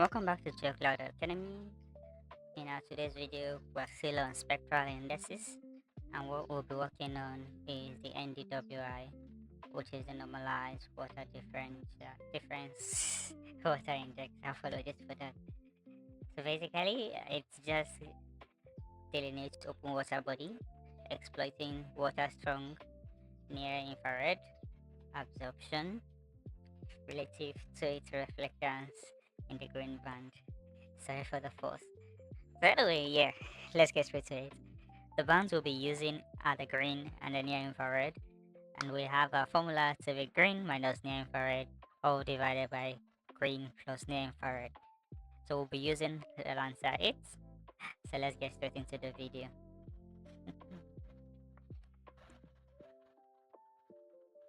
Welcome back to GeoKloud Academy. In our today's video, we're still on spectral indices, and what we'll be working on is the NDWI, which is the Normalized Difference Water Index. Apologies for that. So basically, it's just delineates open water body, exploiting water strong near infrared absorption relative to its reflectance in the green band. Sorry for the pause. By the way, yeah, let's get straight to it. The bands we'll be using are the green and the near infrared, and we have a formula to be green minus near infrared, all divided by green plus near infrared. So we'll be using the Landsat 8. So let's get straight into the video.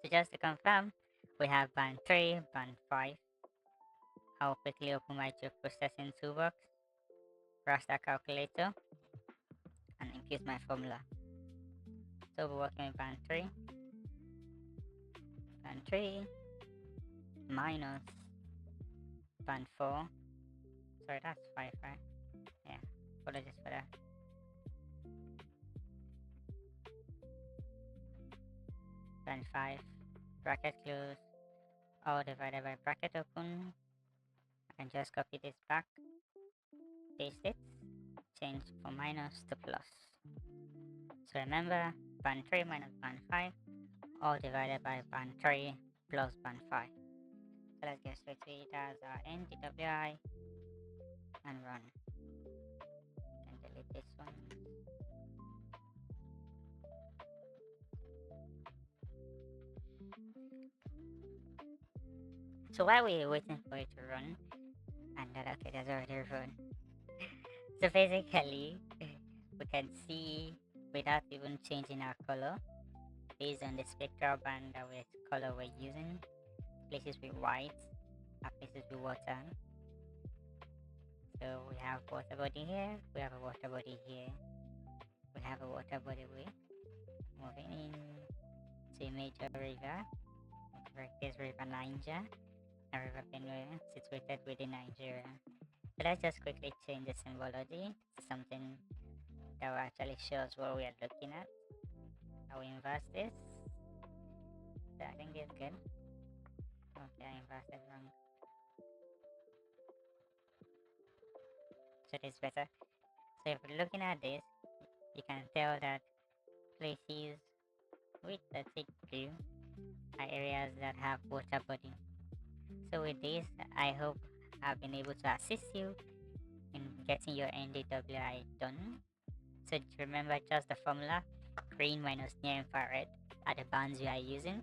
So just to confirm, we have band 3, band 5. I'll quickly open my processing toolbox, Raster Calculator, and impute my formula. So we're working with band 3 minus band 4. Sorry, that's 5, right? Yeah, apologies for that. Band 5, bracket close, all divided by bracket open. I can just copy this back, paste it, change from minus to plus. So remember, band 3 minus band 5, all divided by band 3 plus band 5. So let's get straight to it as our NDWI and run. And delete this one. So while we're waiting for it to run, and that okay, that's already run. So basically, we can see without even changing our color, based on the spectral band that color we're using, places with white are places with water. So we have water body here, we have a water body here, we have a water body with moving in to major river, this river Niger, and river Benue situated within Nigeria. So let's just quickly change the symbology to something that will actually show us what we are looking at. I will inverse this. So I think it's good. Okay, I inversed it wrong. So it's better. So if we're looking at this, you can tell that places with the thick blue are areas that have water body. So with this, I hope I've been able to assist you in getting your NDWI done. So remember just the formula, green minus near infrared are the bands you are using.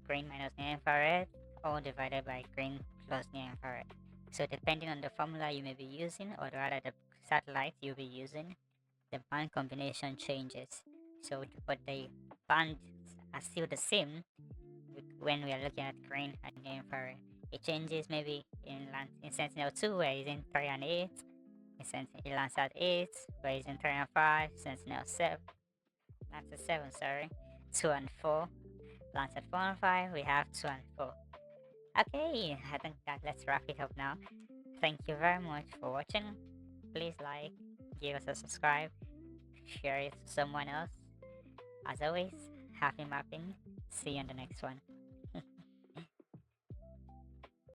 Green minus near infrared, all divided by green plus near infrared. So depending on the formula you may be using, or rather the satellite you'll be using, the band combination changes. So but the bands are still the same when we are looking at green and near infrared. It changes maybe in Sentinel 2 we're using 3 and 8, in Landsat 8 we're using 3 and 5, Sentinel 7, Landsat 7 sorry, 2 and 4, Landsat 4 and 5 we have 2 and 4. Okay, I think that let's wrap it up now. Thank you very much for watching. Please like, give us a subscribe, share it to someone else. As always, happy mapping. See you on the next one.